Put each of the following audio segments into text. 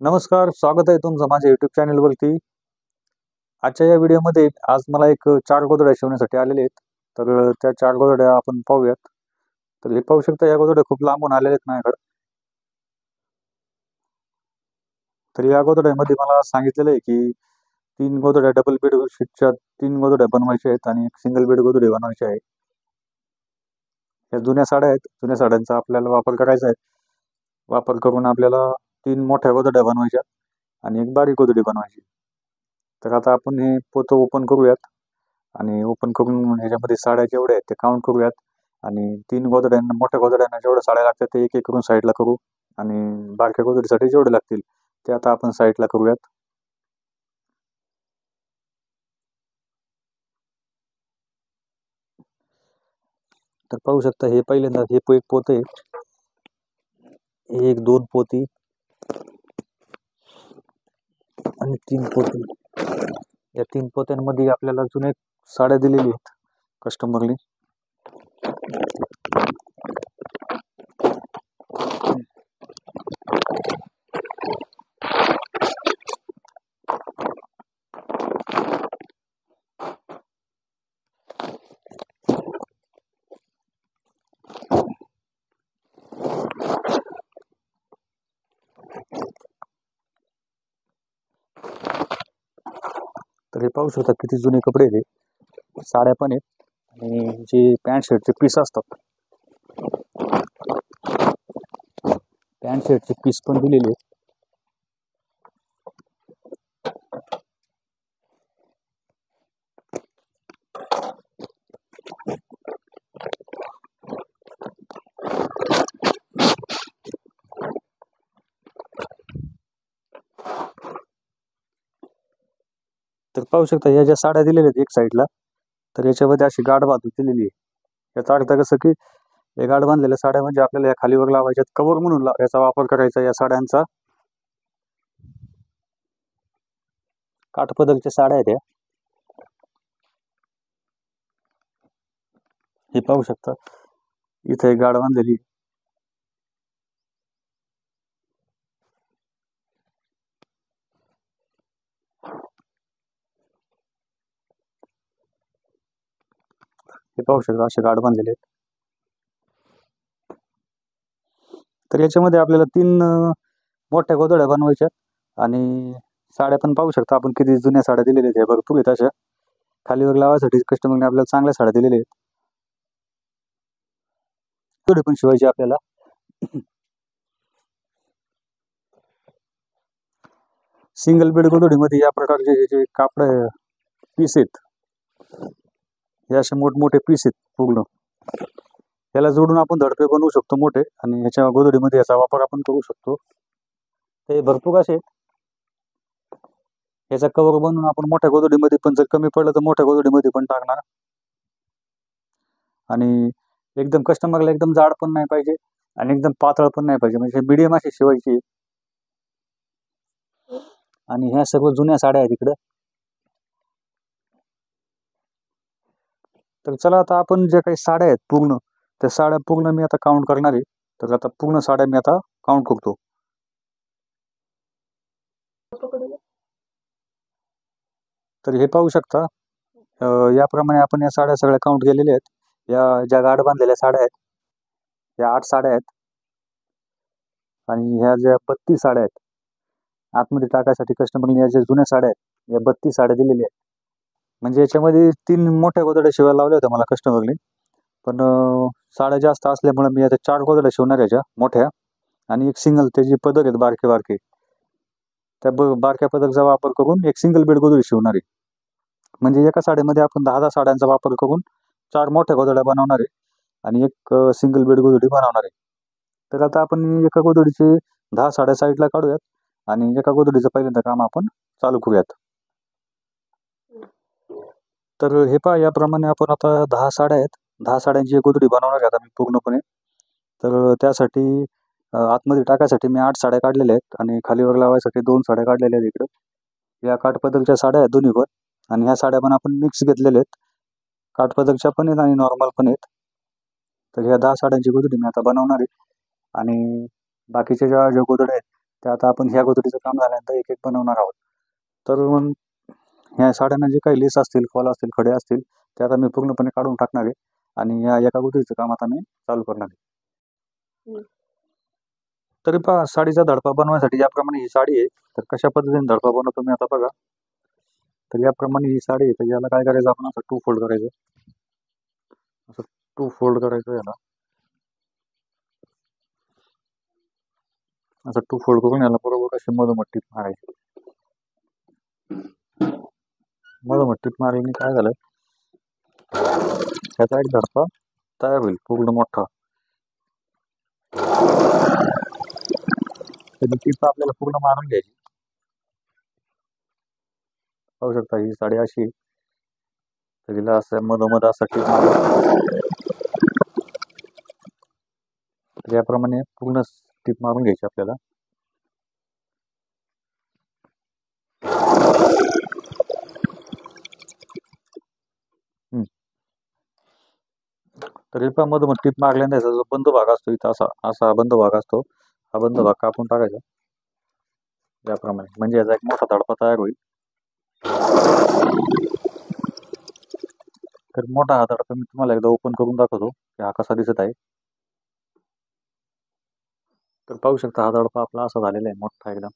नमस्कार, स्वागत आहे तुमचं माझ्या YouTube चॅनलवरती. आजच्या या व्हिडिओमध्ये आज मला एक 4 गोधड्या शिवण्यासाठी आलेले आहेत. तर त्या 4 गोधड्या आपण पाहूयात. तर हे पाहू शकता, या गोधड्या खूप लांबून आलेल्या आहेत माझ्याकडे. तर या गोधड्यामध्ये मला सांगितलेलं आहे की 3 गोधड्या डबल बेडशीटच्या 3 गोधड्या बनवायच्या आहेत आणि एक सिंगल बेड गोधडी बनवायची आहे. या जुन्या साड्या आहेत. जुन्या साड्यांचा आपल्याला वापर करायचा आहे. वापर करून आपल्याला 3 मोठ्या गोधड्या बनवायच्या आणि एक बारीक गोधडी बनवायची. तर आता आपण हे पोतं ओपन करूयात आणि ओपन करून ह्याच्यामध्ये साड्या जेवढ्या आहेत ते काउंट करूयात आणि 3 गोधड्यांना, मोठ्या गोधड्यांना जेवढ्या साड्या लागतात ते एक-एक करून साईडला करू आणि बारक्या गोधडीसाठी जेवढे लागतील ते आता आपण साईडला करूयात. तर पाहू शकता, हे पहिल्यांदा हे एक पोतं आहे. हे एक 2 पोती आणि 3 पोती. या 3 पोत्यांमध्ये आपल्याला जुने साड्या दिलेली आहेत कस्टमरने. तर हे पाहू शकता किती जुने कपडे आहेत. साड्या पण आहेत आणि जे पॅन्ट शर्टचे पीस असतात, पॅन्ट शर्टचे पीस पण दिलेले आहेत. तर पाहू शकता, या ज्या साड्या दिलेल्या आहेत एक साईडला, तर याच्यामध्ये अशी गाठ बांधून दिलेली आहे. याचा अर्थ कसं की हे गाठ बांधलेल्या साड्या म्हणजे आपल्याला या खालीवर लावायच्यात, कवर म्हणून याचा वापर करायचा या साड्यांचा. काठपदरच्या साड्या आहेत या. हे पाहू शकता, इथे एक गाठ बांधलेली. हे पाहू शकता, असे गाठ बांधलेले आहेत. तर याच्यामध्ये आपल्याला 3 मोठ्या गोधड्या बनवायच्या आणि साड्या पण पाहू शकता आपण किती जुन्या साड्या दिलेल्या आहेत. भरपूर आहेत अशा. खालीवर लावायसाठी कस्टमरने आपल्याला चांगल्या साड्या दिलेल्या आहेत. गोधडी पण शिवायची आपल्याला. सिंगल बेड गोधडीमध्ये या प्रकारचे जे कापड पीस आहेत, हे असे मोठमोठे पीस आहेत पूर्ण. याला जोडून आपण धडपे बनवू शकतो मोठे आणि ह्याच्या गोधडीमध्ये याचा वापर आपण करू शकतो. ते भरपूर असे याचा कवर बनवून आपण मोठ्या गोधडीमध्ये पण, जर कमी पडलं तर मोठ्या गोधडीमध्ये पण टाकणार. आणि एकदम कस्टमरला एकदम जाड पण नाही पाहिजे आणि एकदम पातळ पण नाही पाहिजे, म्हणजे मीडियम अशी शिवायची. आणि ह्या सर्व जुन्या साड्या आहेत इकडं. तर चला आता आपण ज्या काही साड्या आहेत पूर्ण, त्या साड्या पूर्ण मी आता काउंट करणार आहे. तर आता पूर्ण साड्या मी आता काउंट करतो. तर हे पाहू शकता, याप्रमाणे आपण या साड्या सगळ्या काउंट केलेल्या आहेत. या ज्या गाठ बांधलेल्या साड्या आहेत, या 8 साड्या आहेत आणि ह्या ज्या 32 साड्या आहेत आतमध्ये टाकायसाठी कस्टमरने, या ज्या जुन्या साड्या आहेत या 32 साड्या दिलेल्या आहेत. म्हणजे याच्यामध्ये 3 मोठ्या गोधड्या शिवायला लावल्या होत्या मला कस्टमरने, पण साड्या जास्त असल्यामुळे मी आता 4 गोधड्या शिवणार याच्या मोठ्या आणि एक सिंगल त्याची पदर आहेत बारके बारके, त्या बारक्या पदरचा वापर करून एक सिंगल बेड गोधडी शिवणार आहे. म्हणजे एका साडीमध्ये आपण 10-10 साड्यांचा वापर करून 4 मोठ्या गोधड्या बनवणार आहे आणि एक सिंगल बेड गोधडी बनवणार आहे. तर आता आपण एका गोधडीचे 10 साड्या साईडला काढूयात आणि एका गोधडीचं पहिल्यांदा काम आपण चालू करूयात. तर हे पहा, याप्रमाणे आपण आता 10 साड्या आहेत, 10 साड्यांची एक गोधडी बनवणार आहे आता मी पूर्णपणे. तर त्यासाठी आतमध्ये टाकायसाठी मी 8 साड्या काढलेल्या आहेत आणि खालीवर लावायसाठी 2 साड्या काढलेल्या आहेत इकडं. या काठपदरच्या साड्या आहेत दोन्ही पण आणि ह्या साड्या पण आपण मिक्स घेतलेल्या आहेत. काठपदरच्या पण आहेत आणि नॉर्मल पण आहेत. तर ह्या 10 साड्यांची गोधडी मी आता बनवणार आहे आणि बाकीच्या ज्या गोधड्या आहेत ते आता आपण ह्या गोदडीचं काम झाल्यानंतर एक एक बनवणार आहोत. तर मग ह्या साड्यांना जे काही लेस असतील, फॉल असतील, खडे असतील, ते आता मी पूर्णपणे काढून टाकणार आहे आणि या एका गोदडीचं काम आता मी चालू करणार आहे. तरी पहा, साडीचा धडपा बनवण्यासाठी याप्रमाणे ही साडी आहे. तर कशा पद्धतीने धडपा बनवतो मी आता बघा. तर याप्रमाणे ही साडी आहे, तर याला काय करायचं, आपण असं 2 फोल्ड करायचं. असं 2 फोल्ड करायचं याला. असं 2 फोल्ड करून याला बरोबर अशी मधोमध टीप मारायची. मधोमध टीप मारल्याने काय झालं, त्याचा एक धडपा तयार होईल पूर्ण मोठा. त्याची टीप आपल्याला पूर्ण मारून घ्यायची. पाहू शकता ही साडी अशी आहे. तर तिला असं मधोमध असा टीप मारून याप्रमाणे पूर्ण टीप मारून घ्यायची आपल्याला. तर हे पहा, मधोमध टीप मारल्यानंतर याचा जो बंद भाग असतो इथं असा असा बंद भाग असतो, हा बंद भाग कापून टाकायचा याप्रमाणे, म्हणजे याचा एक मोठा धडपा तयार होईल. तर मोठा हा धडपा मी तुम्हाला एकदा ओपन करून दाखवतो की हा कसा दिसत आहे. तर पाहू शकता हा धडपा आपला असा झालेला आहे मोठा एकदम.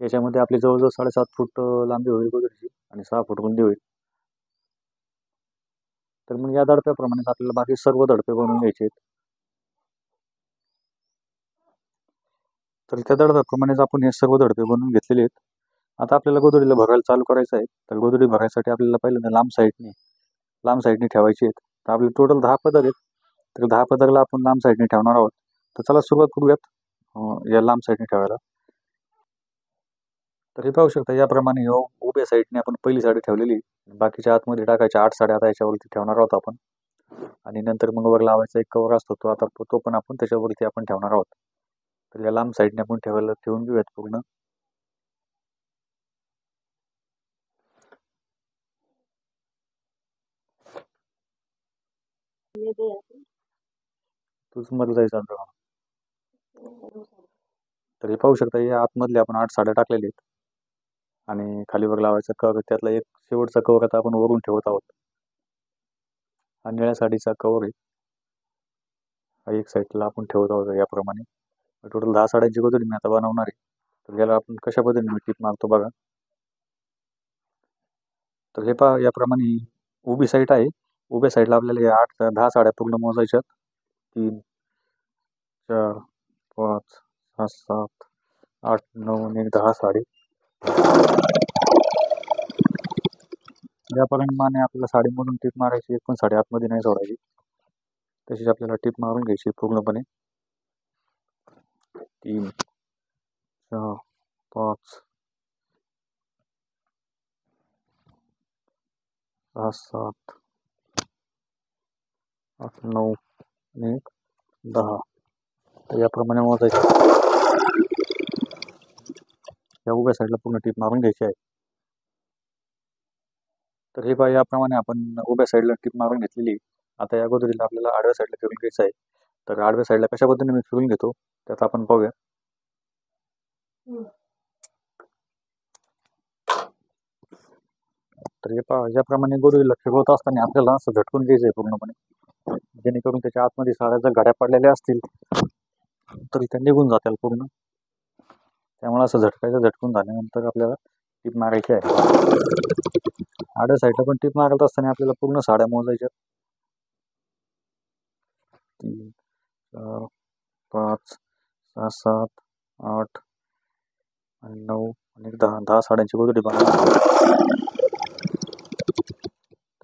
याच्यामध्ये आपली जवळजवळ 7.5 फूट लांबी होईल गोदडीची आणि 6 फूट रुंदी होईल. तर मग या धडप्याप्रमाणेच आपल्याला बाकी सर्व धडपे बनवून घ्यायचे आहेत. तर त्या धडप्याप्रमाणेच आपण हे सर्व धडपे बनवून घेतलेले आहेत. आता आपल्याला गोदडीला भरायला चालू करायचं आहे. तर गोदडी भरायसाठी आपल्याला पहिल्यांदा लांब साईडने ठेवायची आहेत. तर आपले टोटल 10 पदर आहेत. तर 10 पदरला आपण लांब साईडने ठेवणार आहोत. तर चला सुरुवात करूयात या लांब साईडने ठेवायला. तर हे पाहू शकता याप्रमाणे उभ्या साईडने आपण पहिली साडी ठेवलेली, बाकीच्या आतमध्ये टाकायच्या 8 साड्या आता याच्यावरती ठेवणार आहोत आपण. आणि नंतर मग वर लावायचा एक कवर असतो तो पण आपण त्याच्यावरती आपण ठेवणार आहोत. तर या लांब साईडने आपण ठेवून घेऊयात पूर्ण. तूच मध्ये जायचं. तर हे पाहू शकता या आतमधले आपण 8 साड्या टाकलेल्या आहेत आणि खालीवर लावायचा कवर, त्यातला एक शेवटचा कवर आता आपण वरून ठेवत आहोत. हा निळ्या साडीचा कवर आहे, हा एक साईडला आपण ठेवत आहोत याप्रमाणे. टोटल 10 साड्यांची गोदडी मी आता बनवणार आहे. तर याला आपण कशा पद्धतीने मी टीप मारतो बघा. तर हे पहा याप्रमाणे उभी साईड आहे. उभ्या साईडला आपल्याला या 10 साड्या पूर्ण मोजायच्यात. 3 4 5 6 7 8 9 आणि 10 साडी. याप्रमाणे आपल्याला साडीमधून टीप मारायची, एक पण साडी आतमध्ये नाही सोडायची. तशीच आपल्याला टीप मारून घ्यायची पूर्णपणे. 3 4 5 6 7 8 9 आणि 10. तर याप्रमाणे मोजायचं. या उभ्या साईडला पूर्ण टीप मारून घ्यायची आहे. तर हे पहा याप्रमाणे आपण उभ्या साईडला टीप मारून घेतलेली. आता या गोदडीला आपल्याला आडव्या साईडला फिरून घ्यायचं आहे. तर आडव्या साईडला कशा पद्धतीने मी फिरून घेतो त्यात आपण पाहूया. तर हे पहा याप्रमाणे गोदडीला फिरवत असताना आपल्याला असं झटकून घ्यायचं आहे पूर्णपणे, जेणेकरून त्याच्या आतमध्ये साड्या जर घड्या पडलेल्या असतील तर त्या निघून जातील पूर्ण. त्यामुळे असं झटकून झाल्यानंतर आपल्याला टीप मारायची आहे. आडव्या साईडला पण टीप मारत असताना आपल्याला पूर्ण साड्या मोजायच्या. 3 4 5 6 7 8 आणि 9 आणि 10 साड्यांची गोदडी बनवली.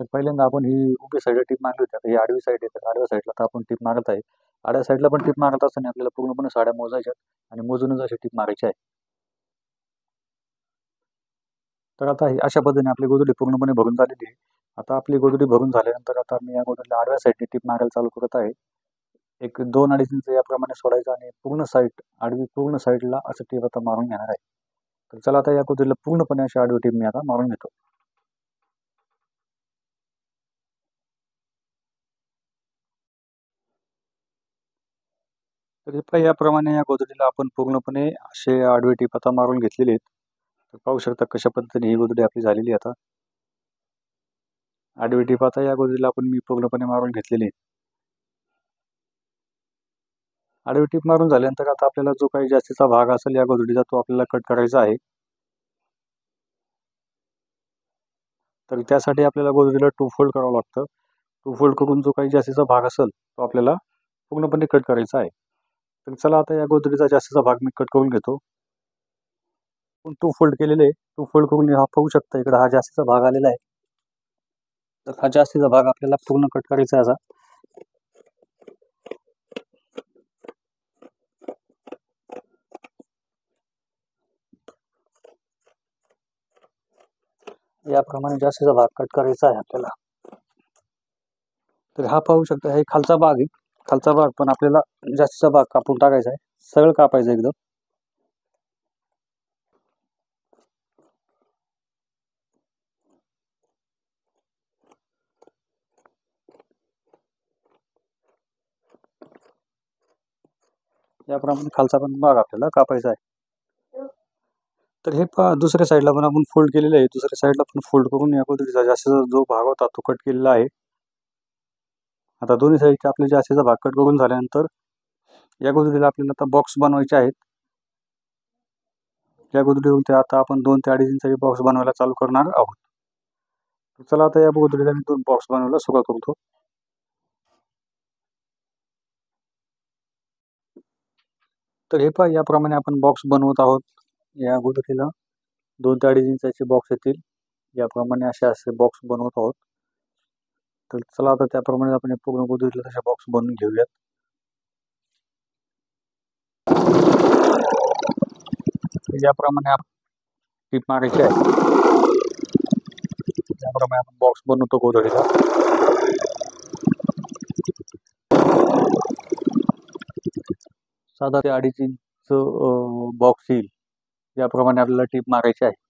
तर पहिल्यांदा आपण ही उभी साईड टीप मारली होती. आता ही आडवी साईड आहे, तर आडव्या साईडला तर आपण टीप मारत आहे. आडव्या साईडला पण टीप मारत असताना आपल्याला पूर्णपणे साड्या मोजायच्या आणि मोजूनच अशी टीप मारायची आहे. तर आता अशा पद्धतीने आपली गोदडी पूर्णपणे भरून झालेली आहे. आता आपली गोदडी भरून झाल्यानंतर आता मी या गोदडीला आडव्या साईडने टीप मारायला चालू करत आहे. एक 2-2.5 इंच याप्रमाणे सोडायचं आणि आडवी पूर्ण साईडला असं टीप आता मारून घेणार आहे. तर चला आता या गोदडीला पूर्णपणे अशी आडवी टीप मी आता मारून घेतो. तर तर हे पहा याप्रमाणे या गोधडीला आपण पूर्णपणे असे आडवे टीप आता मारून घेतलेले आहेत. तर पाहू शकता कशा पद्धतीने ही गोधडी आपली झालेली आहे. आता आडवी टीप आता या गोधडीला आपण मी पूर्णपणे मारून घेतलेली आहे. आडवी टीप मारून झाल्यानंतर आता आपल्याला जो काही जास्तीचा भाग असेल या गोधडीचा तो आपल्याला कट करायचा आहे. तर त्यासाठी आपल्याला गोधडीला 2 फोल्ड करावं लागतं. 2 फोल्ड करून जो काही जास्तीचा भाग असेल तो आपल्याला पूर्णपणे कट करायचा आहे. तर चला आता या गोधडीचा जास्तीचा भाग मी कट करून घेतो. 2 फोल्ड केलेले 2 फोल्ड करून हा पाहू शकता इकडे हा जास्तीचा भाग आलेला आहे. तर हा जास्तीचा भाग आपल्याला पूर्ण कट करायचा आहे. याप्रमाणे जास्तीचा भाग कट करायचा आहे आपल्याला. तर हा पाहू शकता हे खालचा भाग आहे. खालचा भाग पण आपल्याला जास्तीचा भाग कापून टाकायचा आहे. सगळं कापायचं एकदम. याप्रमाणे खालचा पण भाग आपल्याला कापायचा आहे. तर हे पहा दुसऱ्या साईडला पण आपण फोल्ड केलेलं आहे. दुसऱ्या साईडला पण फोल्ड करून या गोधडीचा जास्तीचा जो भाग होता तो कट केलेला आहे. आता दोन्ही साईडचे आपले जास्तीचा भाग कट करून झाल्यानंतर या गोधडीला आपल्याला आता बॉक्स बनवायचे आहेत. या गोधडीवरती आता आपण 2 ते 2.5 इंचाचे बॉक्स बनवायला चालू करणार आहोत. तर चला आता या गोधडीला मी 2 बॉक्स बनवायला सुरुवात करतो. तर हे पहा याप्रमाणे आपण बॉक्स बनवत आहोत. या गोधडीला 2 ते 2.5 इंचाचे बॉक्स येतील. याप्रमाणे असे बॉक्स बनवत आहोत. तर चला आता त्याप्रमाणे आपण पूर्ण गोधडीला तसे बॉक्स बनवून घेऊयात. याप्रमाणे आपण टीप मारायची आहे. त्याप्रमाणे आपण बॉक्स बनवतो गोधडीला. साधा ते 2.5 इंच बॉक्स येईल याप्रमाणे आपल्याला टीप मारायची आहे.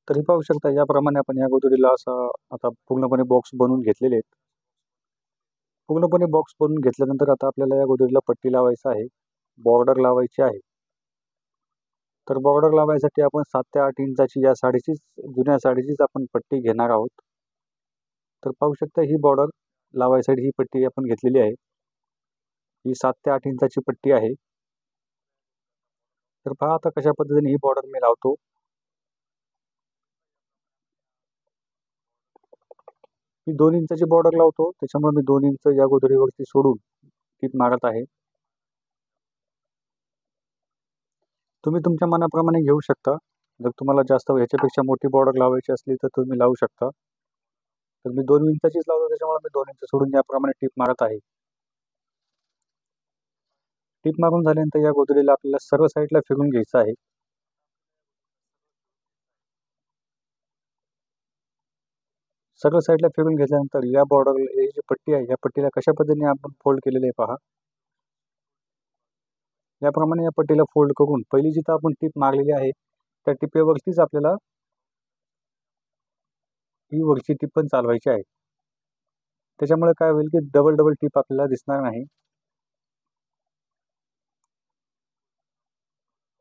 तरी पाहू शकता याप्रमाणे आपण या गोधडीला असं आता पूर्णपणे बॉक्स बनवून घेतलेले आहेत. पूर्णपणे बॉक्स बनवून घेतल्यानंतर आता आपल्याला या गोधडीला पट्टी लावायची आहे. बॉर्डर लावायची आहे. तर बॉर्डर लावायसाठी आपण 7 ते 8 इंचाची या साडीचीच जुन्या साडीचीच आपण पट्टी घेणार आहोत. तर पाहू शकता ही बॉर्डर लावायसाठी ही पट्टी आपण घेतलेली आहे. ही 7 ते 8 इंचाची पट्टी आहे. तर पहा आता कशा पद्धतीने ही बॉर्डर मी लावतो. मी 2 इंचाची बॉर्डर लावतो. त्याच्यामुळे मी 2 इंच या गोधडीवरती सोडून टीप मारत आहे. तुम्ही तुमच्या मनाप्रमाणे घेऊ शकता. जर तुम्हाला जास्त ह्याच्यापेक्षा मोठी बॉर्डर लावायची असली तर तुम्ही लावू शकता. तर मी 2 इंचाचीच लावतो त्याच्यामुळे मी 2 इंच सोडून याप्रमाणे टीप मारत आहे. टीप मारून झाल्यानंतर या गोधडीला आपल्याला सर्व साईडला फिरवून घ्यायचं आहे. सर्व साईडला फिरवून घेतल्यानंतर या बॉर्डर ही जी पट्टी आहे या पट्टीला कशा पद्धतीने आपण फोल्ड केलेले आहे पहा. याप्रमाणे या पट्टीला फोल्ड करून पहिली जिथं आपण टीप मारलेली आहे त्या टिपेवरतीच आपल्याला ही वरची टीप पण चालवायची आहे. त्याच्यामुळे काय होईल की डबल टीप आपल्याला दिसणार नाही.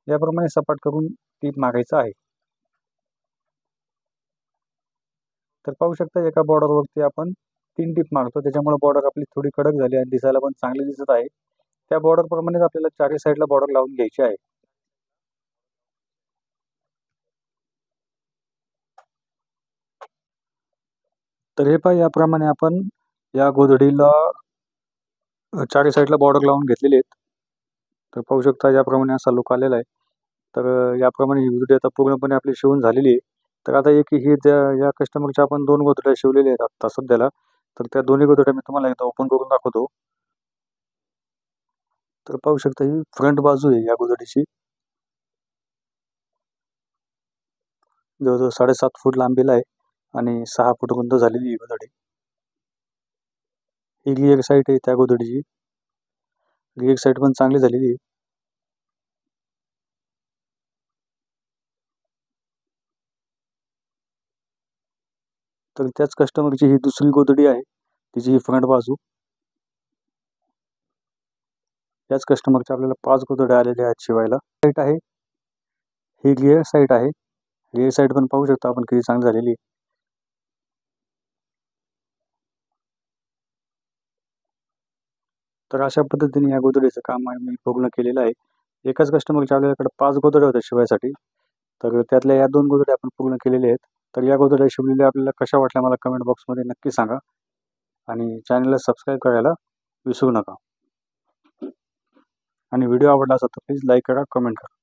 याप्रमाणे सपाट करून टीप मारायचं आहे. तर पाहू शकता एका बॉर्डरवरती आपण 3 टीप मारतो त्याच्यामुळे बॉर्डर आपली थोडी कडक झाली आणि दिसायला पण चांगली दिसत आहे. त्या बॉर्डर प्रमाणेच आपल्याला चारही साईडला बॉर्डर लावून घ्यायची आहे. तर हे पहा याप्रमाणे आपण या गोधडीला चारही साईडला बॉर्डर लावून घेतलेली आहेत. तर पाहू शकता याप्रमाणे असा लुक आलेला आहे. तर याप्रमाणे ही गोधडी आता पूर्णपणे आपली शिवून झालेली आहे. तर आता एक ही या कस्टमरच्या आपण 2 गोधड्या शिवलेल्या आहेत आता सध्याला. तर त्या दोन्ही गोधड्या मी तुम्हाला एकदा ओपन करून दाखवतो. तर पाहू शकता ही फ्रंट बाजू आहे या गोधडीची. जवळजवळ 7.5 फूट लांबीला आहे आणि 6 फूट रुंद झालेली ही गोधडी. ही गिअर साईट आहे त्या गोधडीची. गिअर साईट पण चांगली झालेली आहे. तर त्याच कस्टमरची ही दुसरी गोधडी आहे, तिची ही फ्रंट बाजू. याच कस्टमरच्या आपल्याला 5 गोधड्या आलेल्या आहेत शिवायला. साईट आहे ही गिअर साईट आहे. गिअर साईट पण पाहू शकता आपण किती चांगली झालेली आहे. तर अशा पद्धतीने या गोधडीचं काम मी पूर्ण केलेलं आहे. एकाच कस्टमरच्या आपल्याकडे 5 गोधड्या होत्या शिवायसाठी, तर त्यातल्या या 2 गोधड्या आपण पूर्ण केलेल्या आहेत. तर या गोधड्या शिवलेल्या आपल्याला कशा वाटल्या मला कमेंट बॉक्समध्ये नक्की सांगा आणि चॅनलला सबस्क्राईब करायला विसरू नका. आणि व्हिडिओ आवडला असेल तर प्लीज लाईक करा, कमेंट करा.